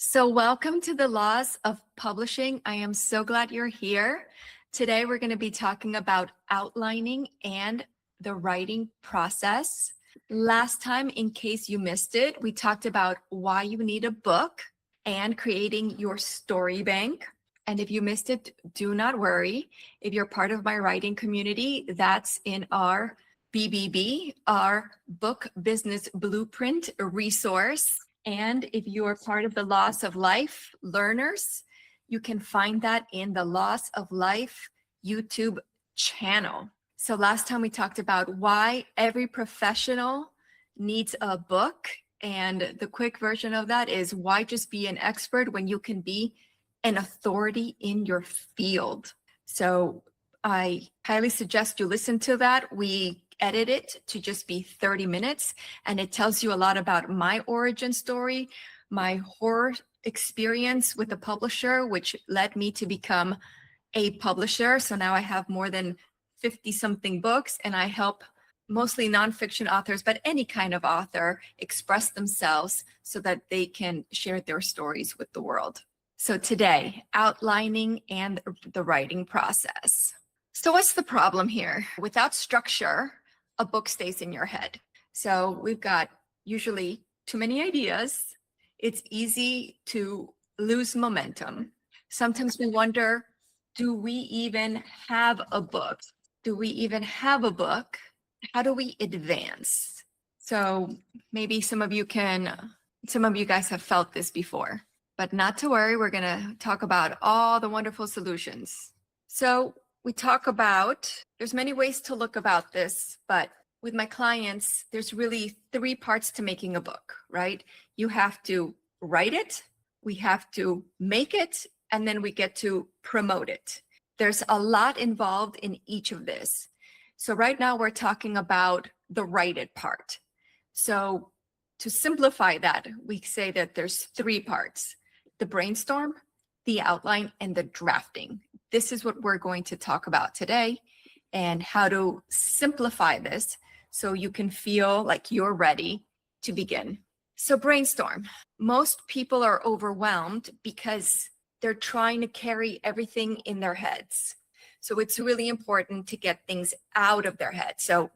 So, welcome to the Laws of Publishing. I am so glad you're here. Today, we're going to be talking about outlining and the writing process. Last time, in case you missed it, we talked about why you need a book and creating your story bank. And if you missed it, do not worry. If you're part of my writing community, that's in our BBB, our Book Business Blueprint resource. And if you are part of the Loss of Life learners, you can find that in the Loss of Life YouTube channel. So last time we talked about why every professional needs a book. And the quick version of that is why just be an expert when you can be an authority in your field. So I highly suggest you listen to that. We edit it to just be 30 minutes, and it tells you a lot about my origin story, my horror experience with a publisher, which led me to become a publisher. So now I have more than 50 something books, and I help mostly nonfiction authors, but any kind of author, express themselves so that they can share their stories with the world. So today, outlining and the writing process. So what's the problem here? Without structure, a book stays in your head. So we've got usually too many ideas. It's easy to lose momentum. Sometimes we wonder, do we even have a book? Do we even have a book? How do we advance? So maybe some of you guys have felt this before, but not to worry. We're going to talk about all the wonderful solutions. So we talk about, there's many ways to look about this, but with my clients, there's really three parts to making a book, right? You have to write it, we have to make it, and then we get to promote it. There's a lot involved in each of this. So right now we're talking about the write it part. So to simplify that, we say that there's three parts: the brainstorm, the outline, and the drafting. This is what we're going to talk about today, and how to simplify this so you can feel like you're ready to begin. So brainstorm. Most people are overwhelmed because they're trying to carry everything in their heads. So it's really important to get things out of their head. So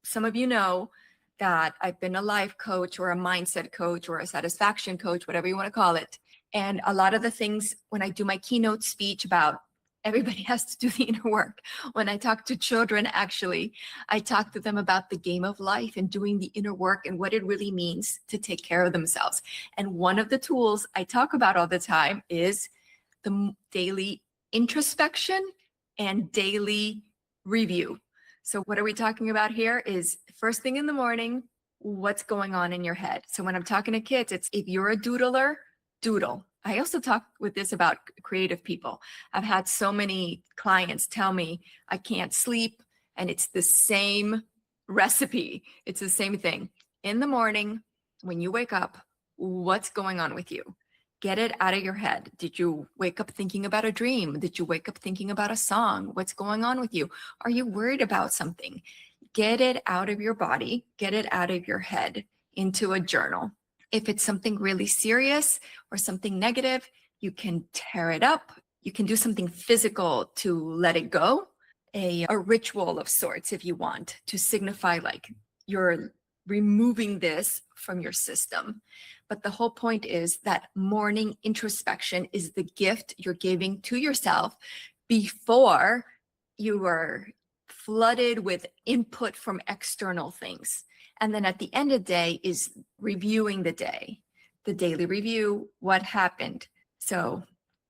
some of you know that I've been a life coach or a mindset coach or a satisfaction coach, whatever you want to call it. And a lot of the things when I do my keynote speech about everybody has to do the inner work. When I talk to children, actually, I talk to them about the game of life and doing the inner work and what it really means to take care of themselves. And one of the tools I talk about all the time is the daily introspection and daily review. So what are we talking about here is first thing in the morning, what's going on in your head. So when I'm talking to kids, it's if you're a doodler, doodle. I also talk with this about creative people. I've had so many clients tell me I can't sleep, and it's the same recipe. It's the same thing. In the morning, when you wake up, what's going on with you? Get it out of your head. Did you wake up thinking about a dream? Did you wake up thinking about a song? What's going on with you? Are you worried about something? Get it out of your body, get it out of your head into a journal. If it's something really serious or something negative, you can tear it up. You can do something physical to let it go, a ritual of sorts if you want, to signify like you're removing this from your system. But the whole point is that morning introspection is the gift you're giving to yourself before you are flooded with input from external things. And then at the end of the day is reviewing the day, the daily review, what happened. So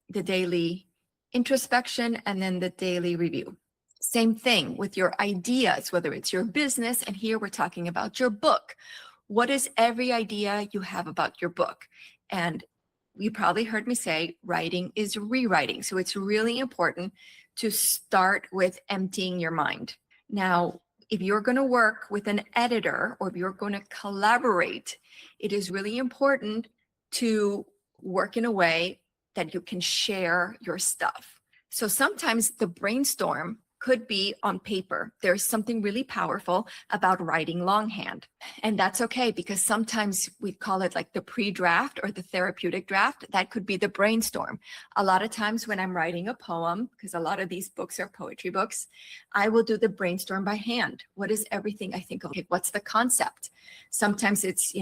the daily introspection and then the daily review. Same thing with your ideas, whether it's your business, and here we're talking about your book. What is every idea you have about your book? And you probably heard me say writing is rewriting. So it's really important to start with emptying your mind. Now, if you're going to work with an editor or if you're going to collaborate, it is really important to work in a way that you can share your stuff. So sometimes the brainstorm could be on paper. There's something really powerful about writing longhand. And that's okay, because sometimes we call it like the pre-draft or the therapeutic draft. That could be the brainstorm. A lot of times when I'm writing a poem, because a lot of these books are poetry books, I will do the brainstorm by hand. What is everything I think of? What's the concept? Sometimes it's,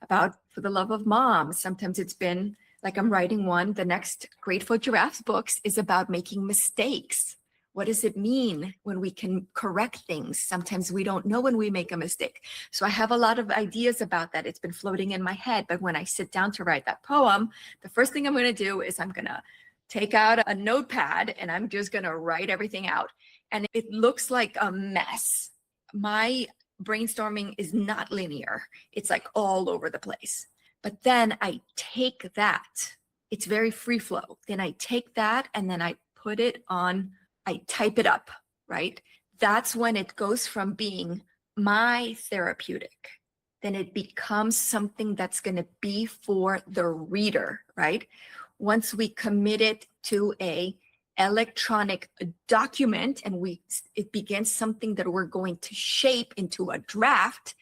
about For the Love of Mom. Sometimes it's been like I'm writing one. The next Grateful Giraffes books is about making mistakes. What does it mean when we can correct things? Sometimes we don't know when we make a mistake. So I have a lot of ideas about that. It's been floating in my head. But when I sit down to write that poem, the first thing I'm going to do is I'm going to take out a notepad and I'm just going to write everything out. And it looks like a mess. My brainstorming is not linear. It's like all over the place. But then I take that. It's very free flow. Then I take that and then I put it on, I type it up, right? That's when it goes from being my therapeutic, then it becomes something that's going to be for the reader, right? Once we commit it to a electronic document and it begins something that we're going to shape into a draft,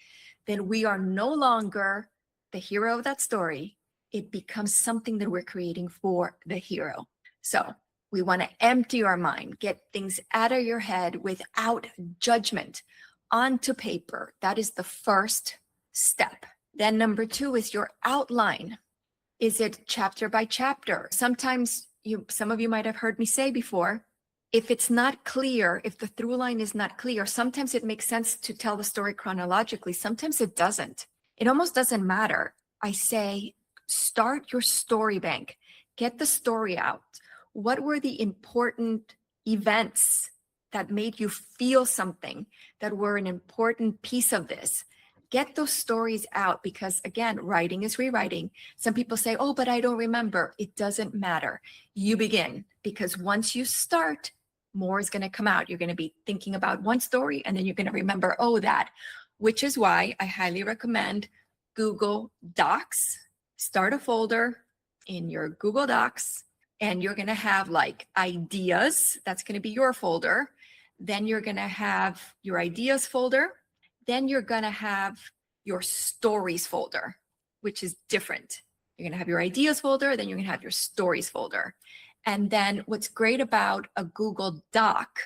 then we are no longer the hero of that story. It becomes something that we're creating for the hero. So we want to empty our mind, get things out of your head without judgment onto paper. That is the first step. Then number 2 is your outline. Is it chapter by chapter? Sometimes some of you might have heard me say before, if it's not clear, if the through line is not clear, sometimes it makes sense to tell the story chronologically. Sometimes it doesn't. It almost doesn't matter. I say, start your story bank. Get the story out. What were the important events that made you feel something, that were an important piece of this? Get those stories out, because again, writing is rewriting. Some people say, oh, but I don't remember. It doesn't matter. You begin, because once you start, more is going to come out. You're going to be thinking about one story and then you're going to remember, oh, that, which is why I highly recommend Google Docs. Start a folder in your Google Docs and you're going to have like ideas. That's going to be your folder. Then you're going to have your ideas folder. Then you're going to have your stories folder, which is different. You're going to have your ideas folder, then you're going to have your stories folder. And then what's great about a Google Doc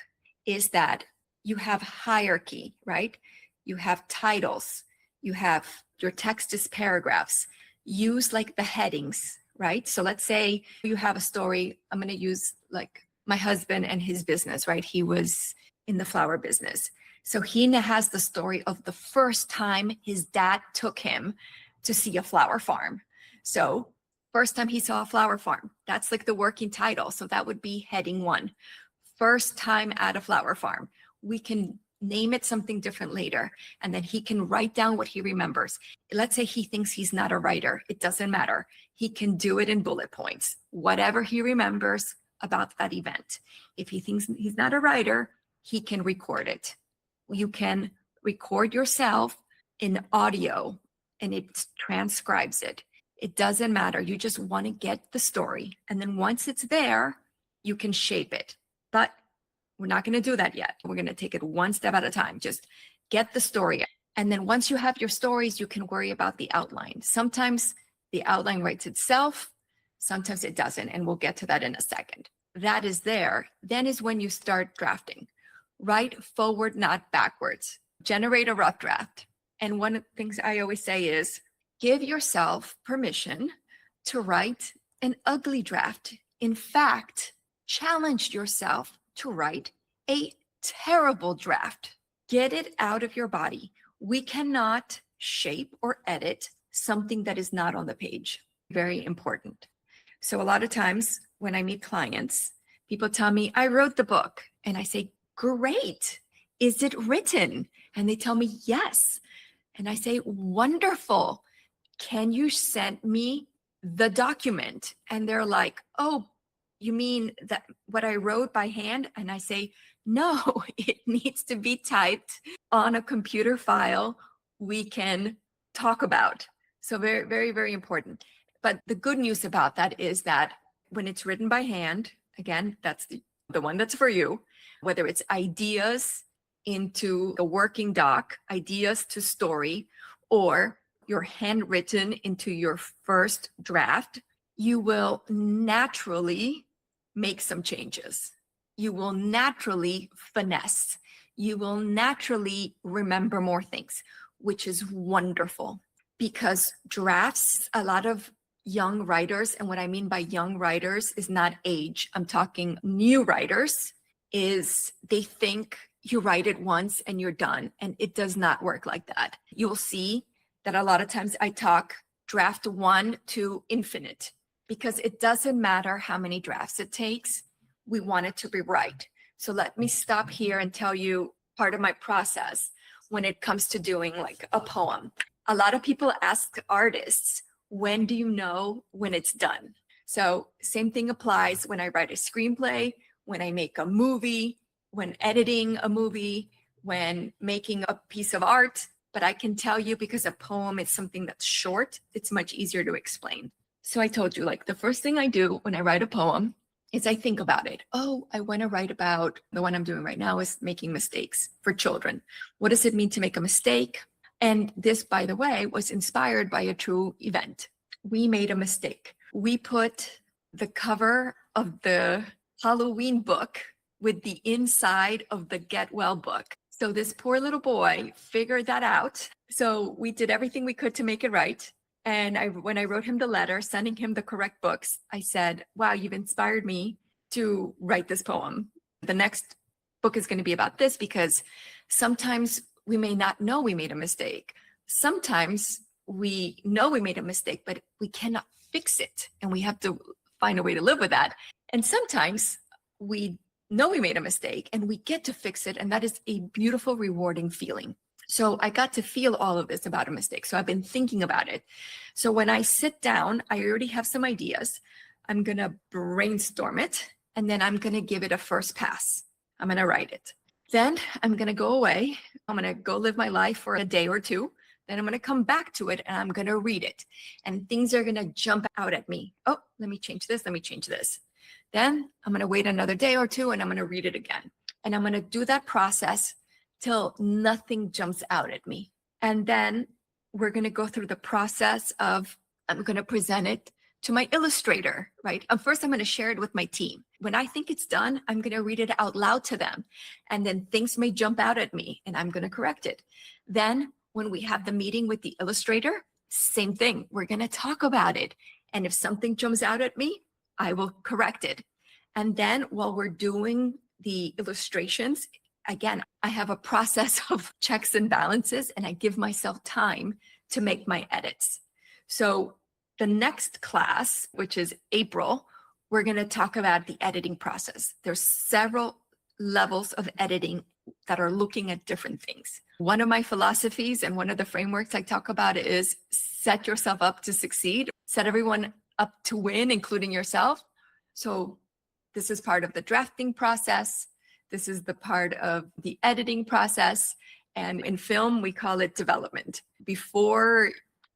is that you have hierarchy, right? You have titles, you have your text is paragraphs. Use like the headings, right? So let's say you have a story. I'm going to use like my husband and his business, right? He was in the flower business. So he has the story of the first time his dad took him to see a flower farm. So first time he saw a flower farm, that's like the working title. So that would be heading 1. First time at a flower farm. We can name it something different later, and then he can write down what he remembers. Let's say he thinks he's not a writer. It doesn't matter. He can do it in bullet points, whatever he remembers about that event. If he thinks he's not a writer, he can record it. You can record yourself in audio and it transcribes it. It doesn't matter. You just want to get the story. And then once it's there, you can shape it. But we're not going to do that yet. We're going to take it one step at a time. Just get the story. And then once you have your stories, you can worry about the outline. Sometimes the outline writes itself. Sometimes it doesn't. And we'll get to that in a second. That is there. Then is when you start drafting. Write forward, not backwards. Generate a rough draft. And one of the things I always say is give yourself permission to write an ugly draft. In fact, challenge yourself to write a terrible draft. Get it out of your body. We cannot shape or edit something that is not on the page. Very important. So a lot of times when I meet clients, people tell me, I wrote the book. And I say, great. Is it written? And they tell me, yes. And I say, wonderful. Can you send me the document? And they're like, oh, you mean that what I wrote by hand? And I say, no, it needs to be typed on a computer file we can talk about. So very, very, very important. But the good news about that is that when it's written by hand, again, that's the the one that's for you, whether it's ideas into a working doc, ideas to story, or your handwritten into your first draft, you will naturally make some changes. You will naturally finesse. You will naturally remember more things, which is wonderful because drafts, a lot of young writers, and what I mean by young writers is not age, I'm talking new writers, is they think you write it once and you're done. And it does not work like that. You'll see that a lot of times I talk draft 1 to infinite because it doesn't matter how many drafts it takes. We want it to be right. So let me stop here and tell you part of my process when it comes to doing like a poem. A lot of people ask artists, when do you know when it's done? So same thing applies when I write a screenplay, when I make a movie, when editing a movie, when making a piece of art. But I can tell you because a poem is something that's short, it's much easier to explain. So I told you, like the first thing I do when I write a poem is I think about it. Oh, I want to write about, the one I'm doing right now is making mistakes for children. What does it mean to make a mistake? And this, by the way, was inspired by a true event. We made a mistake. We put the cover of the Halloween book with the inside of the Get Well book. So this poor little boy figured that out. So we did everything we could to make it right. And when I wrote him the letter, sending him the correct books, I said, wow, you've inspired me to write this poem. The next book is going to be about this because sometimes we may not know we made a mistake. Sometimes we know we made a mistake, but we cannot fix it. And we have to find a way to live with that. And sometimes we know we made a mistake and we get to fix it. And that is a beautiful, rewarding feeling. So I got to feel all of this about a mistake. So I've been thinking about it. So when I sit down, I already have some ideas. I'm going to brainstorm it, and then I'm going to give it a first pass. I'm going to write it. Then I'm going to go away. I'm going to go live my life for a day or two. Then I'm going to come back to it and I'm going to read it. And things are going to jump out at me. Oh, let me change this. Let me change this. Then I'm going to wait another day or two and I'm going to read it again. And I'm going to do that process till nothing jumps out at me. And then we're going to go through the process of, I'm going to present it to my illustrator, right? First, I'm going to share it with my team. When I think it's done, I'm going to read it out loud to them. And then things may jump out at me and I'm going to correct it. Then when we have the meeting with the illustrator, same thing. We're going to talk about it. And if something jumps out at me, I will correct it. And then while we're doing the illustrations, again, I have a process of checks and balances, and I give myself time to make my edits. So the next class, which is April, we're going to talk about the editing process. There's several levels of editing that are looking at different things. One of my philosophies and one of the frameworks I talk about is set yourself up to succeed, set everyone up to win, including yourself. So this is part of the drafting process. This is the part of the editing process. And in film, we call it development. Before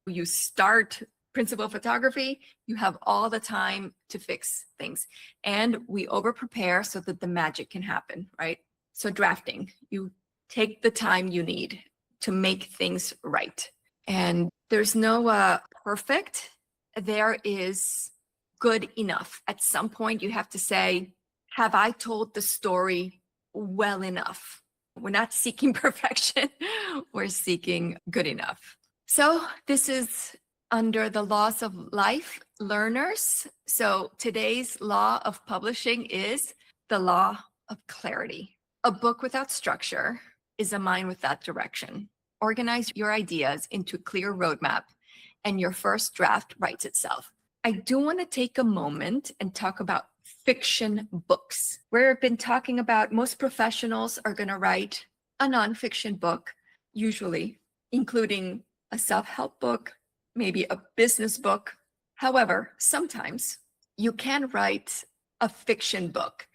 you start principal photography, you have all the time to fix things. And we over prepare so that the magic can happen, right? So drafting, you take the time you need to make things right. And there's no perfect. There is good enough. At some point, you have to say, have I told the story well enough? We're not seeking perfection. We're seeking good enough. So this is under the laws of life, learners. So today's law of publishing is the law of clarity. A book without structure is a mind without direction. Organize your ideas into a clear roadmap, and your first draft writes itself. I do want to take a moment and talk about fiction books. We've been talking about most professionals are going to write a nonfiction book, usually, including a self-help book, maybe a business book. However, sometimes you can write a fiction book,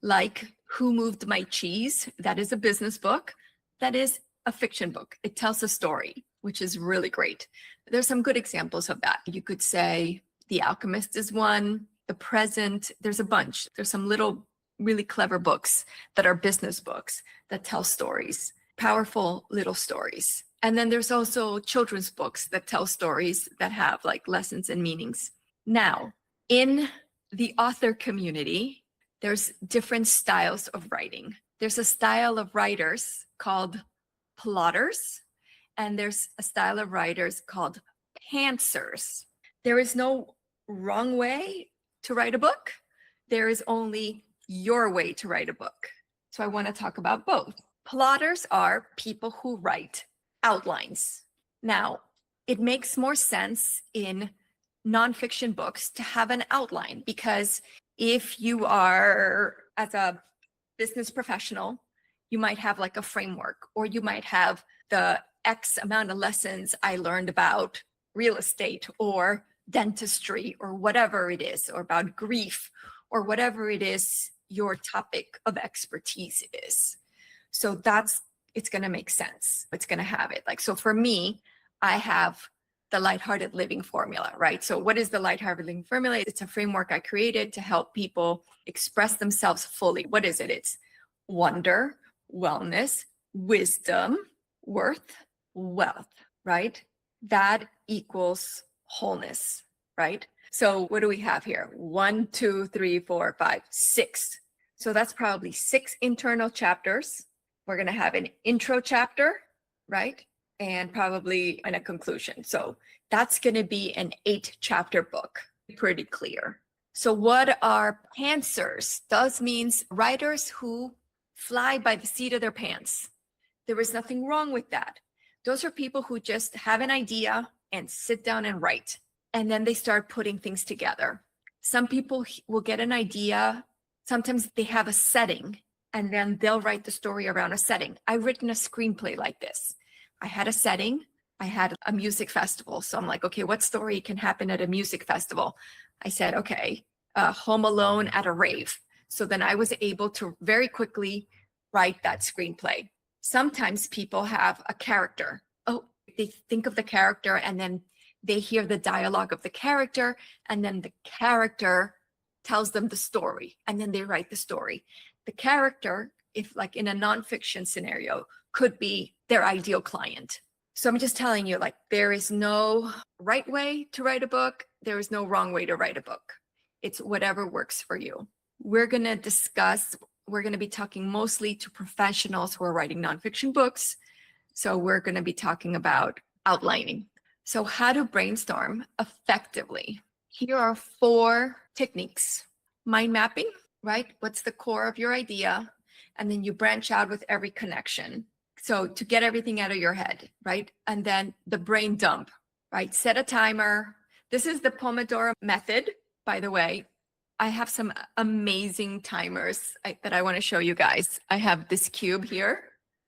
like Who Moved My Cheese? That is a business book. That is a fiction book. It tells a story, which is really great. There's some good examples of that. You could say The Alchemist is one, The Present. There's a bunch. There's some little really clever books that are business books that tell stories, powerful little stories. And then there's also children's books that tell stories that have like lessons and meanings. Now, in the author community, there's different styles of writing. There's a style of writers called plotters, and there's a style of writers called pantsers. There is no wrong way to write a book. There is only your way to write a book. So I want to talk about both. Plotters are people who write outlines. Now, it makes more sense in nonfiction books to have an outline, because if you are, as a business professional, you might have like a framework, or you might have the X amount of lessons I learned about real estate or dentistry or whatever it is, or about grief or whatever it is your topic of expertise is. So it's going to make sense. It's going to have it. Like, so for me, I have the lighthearted living formula, right? So what is the lighthearted living formula? It's a framework I created to help people express themselves fully. What is it? It's wonder, wellness, wisdom, worth, wealth, right? That equals wholeness, right? So what do we have here? 1, 2, 3, 4, 5, 6. So that's probably 6 internal chapters. We're going to have an intro chapter, right? And probably in a conclusion. So that's going to be an 8-chapter book, pretty clear. So what are pantsers? Those means writers who fly by the seat of their pants. There is nothing wrong with that. Those are people who just have an idea and sit down and write. And then they start putting things together. Some people will get an idea. Sometimes they have a setting, and then they'll write the story around a setting. I've written a screenplay like this. I had a setting. I had a music festival. So I'm like, okay, what story can happen at a music festival? I said, okay, Home Alone at a rave. So then I was able to very quickly write that screenplay. Sometimes people have a character. Oh, they think of the character, and then they hear the dialogue of the character, and then the character tells them the story, and then they write the story. The character, if like in a nonfiction scenario, could be their ideal client. So I'm just telling you, like, there is no right way to write a book. There is no wrong way to write a book. It's whatever works for you. We're going to be talking mostly to professionals who are writing nonfiction books. So we're going to be talking about outlining. So how to brainstorm effectively. Here are 4 techniques. Mind mapping, right? What's the core of your idea? And then you branch out with every connection. So to get everything out of your head, right? And then the brain dump, right? Set a timer. This is the Pomodoro method, by the way. I have some amazing timers that I want to show you guys. I have this cube here.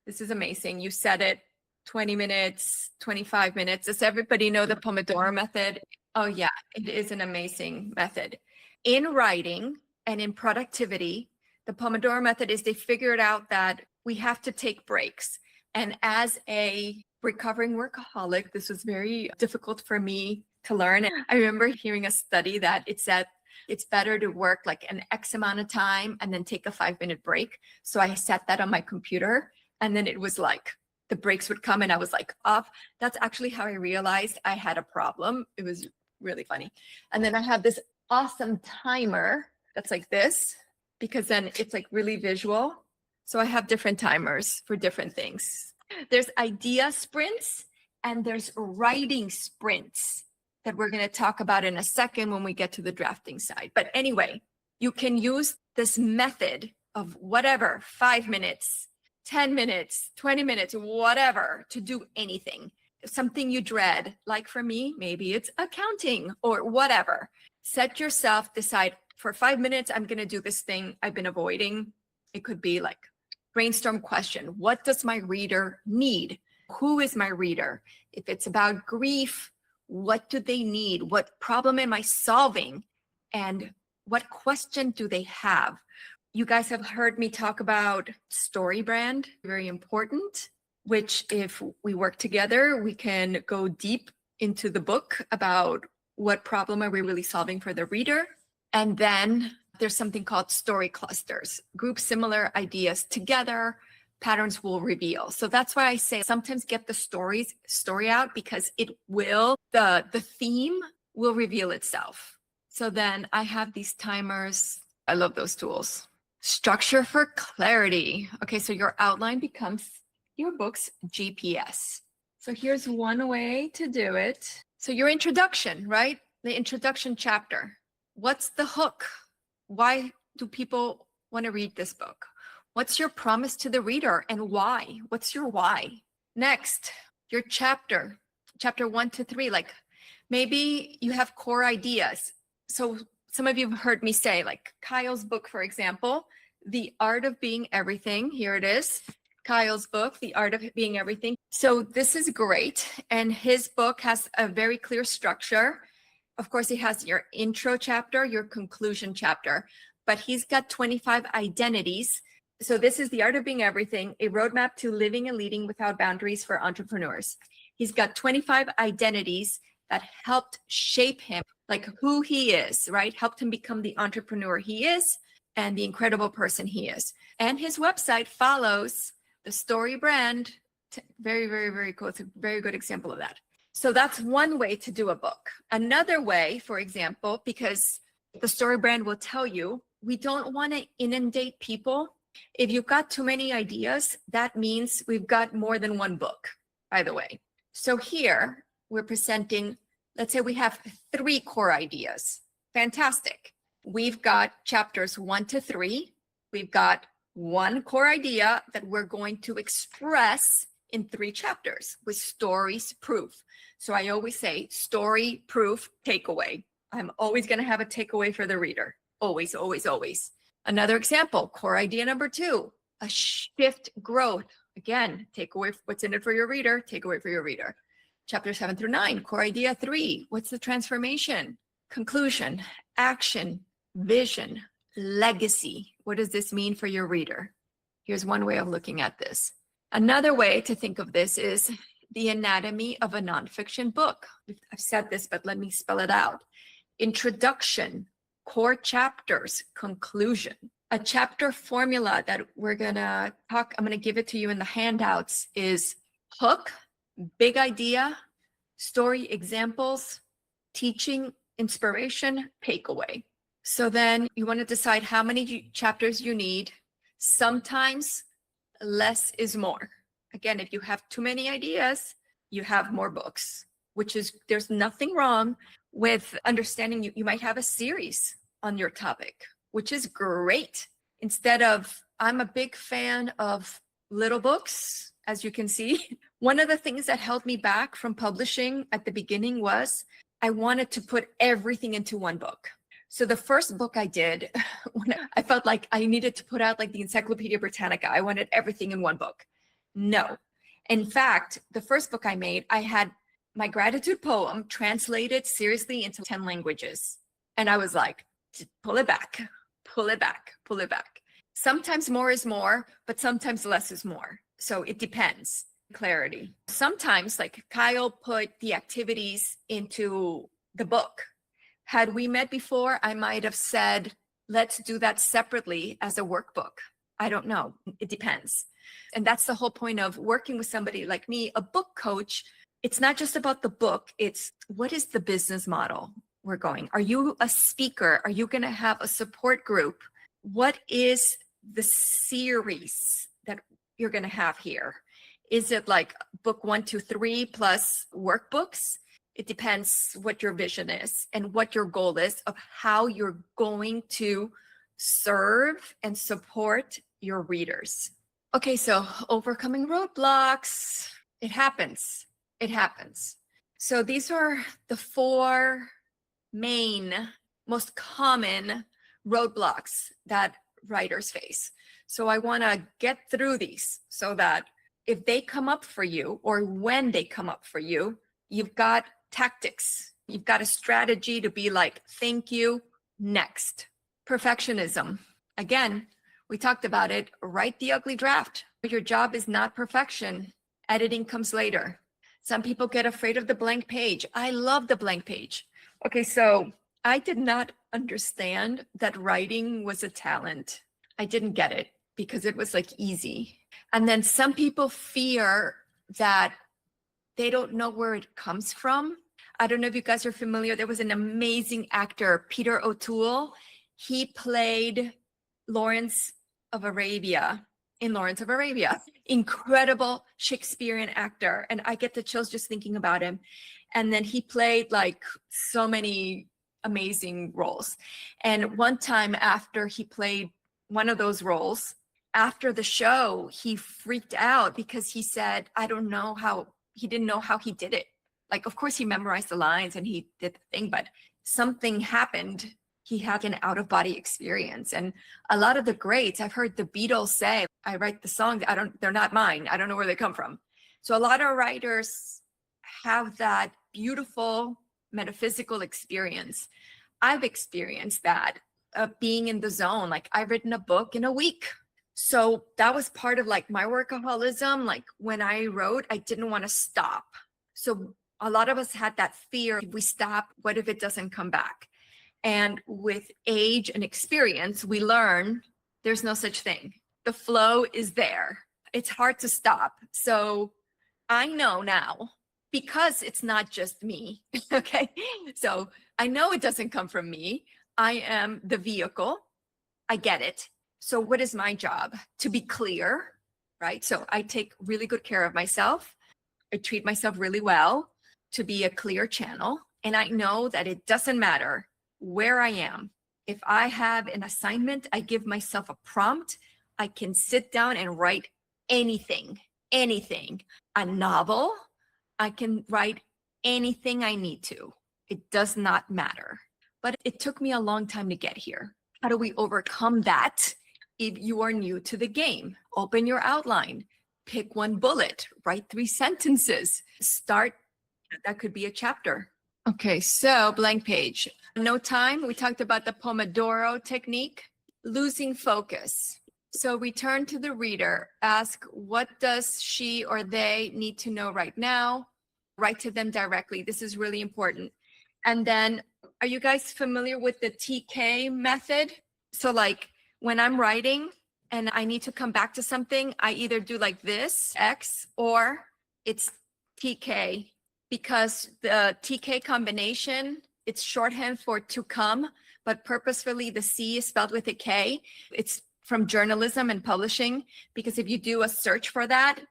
This is amazing. You set it 20 minutes, 25 minutes. Does everybody know the Pomodoro method? Oh yeah, it is an amazing method. In writing and in productivity, the Pomodoro method is they figured out that we have to take breaks. And as a recovering workaholic, this was very difficult for me to learn. I remember hearing a study that it said it's better to work like an X amount of time and then take a 5-minute break. So I set that on my computer, and then it was like the breaks would come and I was like off. That's actually how I realized I had a problem. It was really funny. And then I have this awesome timer that's like this, because then it's like really visual. So I have different timers for different things. There's idea sprints and there's writing sprints that we're going to talk about in a second when we get to the drafting side. But anyway, you can use this method of whatever, 5 minutes, 10 minutes, 20 minutes, whatever, to do anything. Something you dread, like for me, maybe it's accounting or whatever. Set yourself, decide for 5 minutes, I'm going to do this thing I've been avoiding. It could be like brainstorm question. What does my reader need? Who is my reader? If it's about grief, what do they need? What problem am I solving? And what question do they have? You guys have heard me talk about story brand, very important, which if we work together, we can go deep into the book about what problem are we really solving for the reader. And then there's something called story clusters. Group similar ideas together, patterns will reveal. So that's why I say sometimes get the story out, because the theme will reveal itself. So then I have these timers. I love those tools. Structure for clarity. Okay, so your outline becomes your book's GPS. So here's one way to do it. So your introduction, right? The introduction chapter. What's the hook? Why do people want to read this book? What's your promise to the reader and why? What's your why? Next, your chapter 1 to 3. Like maybe you have core ideas. So some of you have heard me say, like Kyle's book, for example, The Art of Being Everything. Here it is. Kyle's book, The Art of Being Everything. So this is great. And his book has a very clear structure. Of course, it has your intro chapter, your conclusion chapter, but he's got 25 identities. So this is The Art of Being Everything, a roadmap to living and leading without boundaries for entrepreneurs. He's got 25 identities that helped shape him, like who he is, right? Helped him become the entrepreneur he is and the incredible person he is. And his website follows the story brand. Very, very, very cool. It's a very good example of that. So that's one way to do a book. Another way, for example, because the story brand will tell you, we don't want to inundate people. If you've got too many ideas, that means we've got more than one book, by the way. So here we're presenting, let's say we have 3 core ideas. Fantastic. We've got chapters 1 to 3. We've got one core idea that we're going to express in 3 chapters with stories proof. So I always say story proof takeaway. I'm always going to have a takeaway for the reader. Always, always, always. Another example, core idea number 2, a shift growth. Again, take away what's in it for your reader, take away for your reader. Chapter 7 through 9, core idea 3, what's the transformation? Conclusion, action, vision, legacy. What does this mean for your reader? Here's one way of looking at this. Another way to think of this is the anatomy of a nonfiction book. I've said this, but let me spell it out. Introduction, core chapters, conclusion. A chapter formula that I'm going to give it to you in the handouts is hook, big idea, story examples, teaching, inspiration, takeaway. So then you want to decide how many chapters you need. Sometimes less is more. Again, if you have too many ideas, you have more books, there's nothing wrong with understanding you might have a series on your topic, which is great. Instead of, I'm a big fan of little books, as you can see. One of the things that held me back from publishing at the beginning was I wanted to put everything into one book. So the first book I did, when I felt like I needed to put out like the Encyclopedia Britannica, I wanted everything in one book. No. In fact, the first book I made, I had my gratitude poem translated seriously into 10 languages. And I was like, pull it back, pull it back, pull it back. Sometimes more is more, but sometimes less is more. So it depends. Clarity. Sometimes, like Kyle put the activities into the book. Had we met before, I might have said, let's do that separately as a workbook. I don't know. It depends. And that's the whole point of working with somebody like me, a book coach. It's not just about the book. It's what is the business model we're going? Are you a speaker? Are you going to have a support group? What is the series that you're going to have here? Is it like book 1, 2, 3 plus workbooks? It depends what your vision is and what your goal is of how you're going to serve and support your readers. Okay, so overcoming roadblocks. It happens. It happens. So these are the 4 main, most common roadblocks that writers face. So I want to get through these so that if they come up for you or when they come up for you, you've got tactics. You've got a strategy to be like, thank you, next. Perfectionism. Again, we talked about it. Write the ugly draft. Your job is not perfection. Editing comes later. Some people get afraid of the blank page. I love the blank page. Okay, so I did not understand that writing was a talent. I didn't get it because it was like easy. And then some people fear that they don't know where it comes from. I don't know if you guys are familiar. There was an amazing actor, Peter O'Toole. He played Lawrence of Arabia in Lawrence of Arabia. Incredible Shakespearean actor. And I get the chills just thinking about him. And then he played like so many amazing roles. And one time after he played one of those roles, after the show, he freaked out because he said, I don't know how, he didn't know how he did it. Like, of course, he memorized the lines and he did the thing, but something happened. He had an out-of-body experience. And a lot of the greats, I've heard the Beatles say, I write the songs, they're not mine. I don't know where they come from. So a lot of writers have that beautiful metaphysical experience. I've experienced that, being in the zone. Like, I've written a book in a week. So that was part of like my workaholism. Like when I wrote, I didn't want to stop. So a lot of us had that fear. If we stop, what if it doesn't come back? And with age and experience, we learn there's no such thing. The flow is there. It's hard to stop. So I know now, because it's not just me, okay? So I know it doesn't come from me. I am the vehicle. I get it. So what is my job? To be clear, right? So I take really good care of myself. I treat myself really well to be a clear channel. And I know that it doesn't matter where I am. If I have an assignment, I give myself a prompt. I can sit down and write anything. A novel, I can write anything I need to. It does not matter. But it took me a long time to get here. How do we overcome that? If you are new to the game, open your outline, pick one bullet, write 3 sentences, start. That could be a chapter. Okay, so blank page. No time. We talked about the Pomodoro technique. Losing focus. So return to the reader. Ask, what does she or they need to know right now? Write to them directly. This is really important. And then, are you guys familiar with the TK method? So like when I'm writing and I need to come back to something, I either do like this, X, or it's TK, because the TK combination, it's shorthand for to come, but purposefully the C is spelled with a K. It's from journalism and publishing, because if you do a search for that,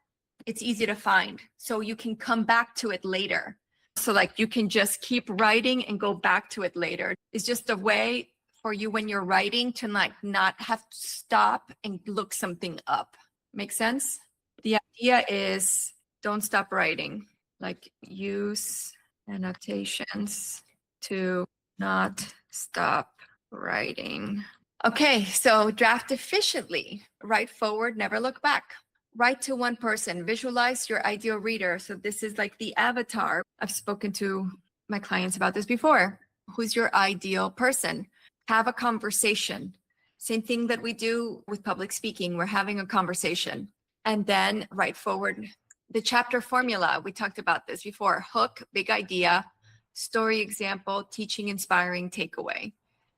it's easy to find. So you can come back to it later. So like you can just keep writing and go back to it later. It's just a way for you when you're writing to like not have to stop and look something up. Make sense? The idea is don't stop writing. Like use annotations to not stop writing. Okay, so draft efficiently. Write forward, never look back. Write to one person. Visualize your ideal reader. So this is like the avatar. I've spoken to my clients about this before. Who's your ideal person? Have a conversation. Same thing that we do with public speaking. We're having a conversation. And then write forward. The chapter formula, we talked about this before. Hook, big idea, story example, teaching, inspiring, takeaway.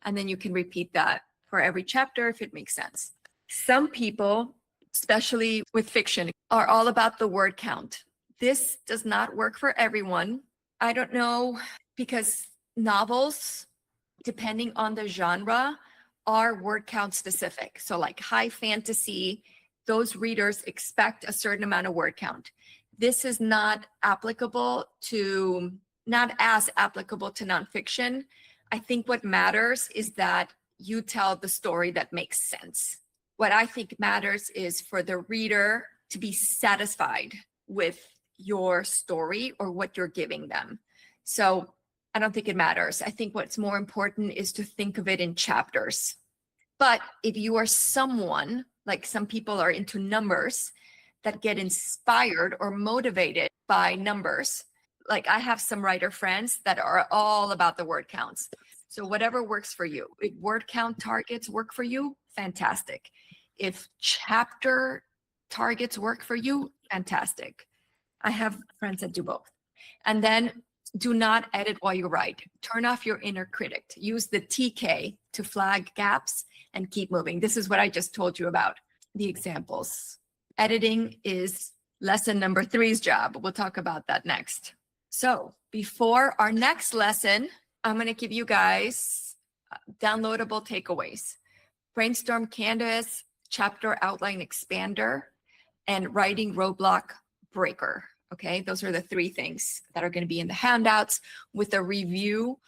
And then you can repeat that for every chapter if it makes sense. Some people, especially with fiction, are all about the word count. This does not work for everyone. I don't know, because novels, depending on the genre, are word count specific. So like high fantasy, those readers expect a certain amount of word count. This is not as applicable to nonfiction. I think what matters is that you tell the story that makes sense. What I think matters is for the reader to be satisfied with your story or what you're giving them. So I don't think it matters. I think what's more important is to think of it in chapters. But if you are someone, like some people are into numbers, that get inspired or motivated by numbers, like I have some writer friends that are all about the word counts. So whatever works for you. If word count targets work for you, fantastic. If chapter targets work for you, fantastic. I have friends that do both. And then Do not edit while you write. Turn off your inner critic. Use the TK to flag gaps and keep moving. This is what I just told you about the examples. Editing is lesson number 3's job. We'll talk about that next. So before our next lesson, I'm going to give you guys downloadable takeaways. Brainstorm Canvas, chapter outline expander, and writing roadblock breaker. Okay, those are the 3 things that are going to be in the handouts with a review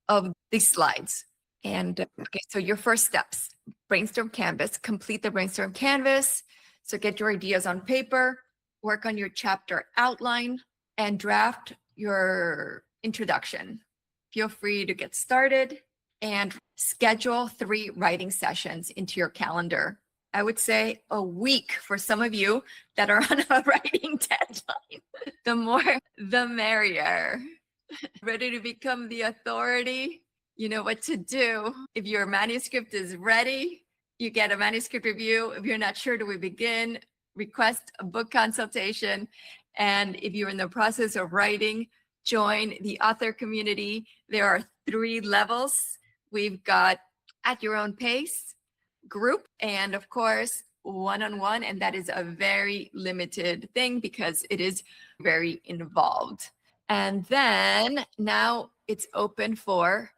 of these slides. And okay, so your first steps: Brainstorm Canvas, complete the Brainstorm Canvas. So get your ideas on paper, work on your chapter outline, and draft your introduction. Feel free to get started and schedule 3 writing sessions into your calendar. I would say a week for some of you that are on a writing deadline. The more, the merrier. Ready to become the authority? You know what to do. If your manuscript is ready, you get a manuscript review. If you're not sure, do we begin? Request a book consultation. And if you're in the process of writing, join the author community. There are 3 levels. We've got at your own pace, group, and of course, one-on-one. And that is a very limited thing because it is very involved. And then now it's open for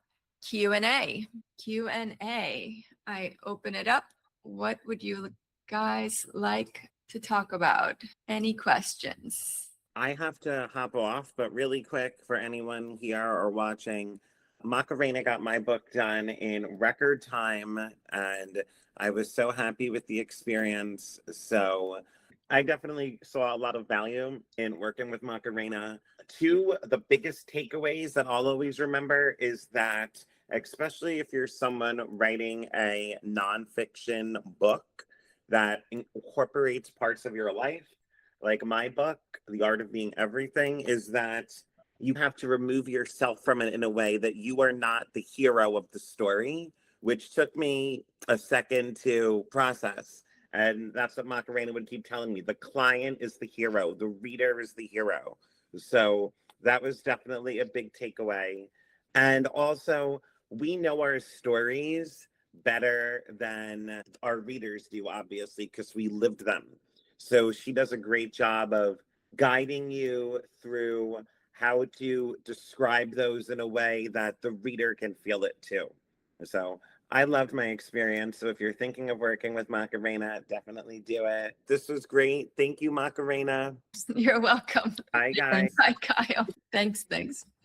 Q&A. Q&A. I open it up. What would you guys like to talk about? Any questions? I have to hop off, but really quick for anyone here or watching, Macarena got my book done in record time, and I was so happy with the experience. So I definitely saw a lot of value in working with Macarena. 2, the biggest takeaways that I'll always remember is that, especially if you're someone writing a nonfiction book that incorporates parts of your life, like my book, The Art of Being Everything, is that you have to remove yourself from it in a way that you are not the hero of the story, which took me a second to process. And that's what Macarena would keep telling me. The client is the hero. The reader is the hero. So that was definitely a big takeaway. And also, we know our stories better than our readers do, obviously, because we lived them. So she does a great job of guiding you through how to describe those in a way that the reader can feel it too. So I loved my experience. So if you're thinking of working with Macarena, definitely do it. This was great. Thank you, Macarena. You're welcome. Bye, guys. Bye, Kyle. Thanks.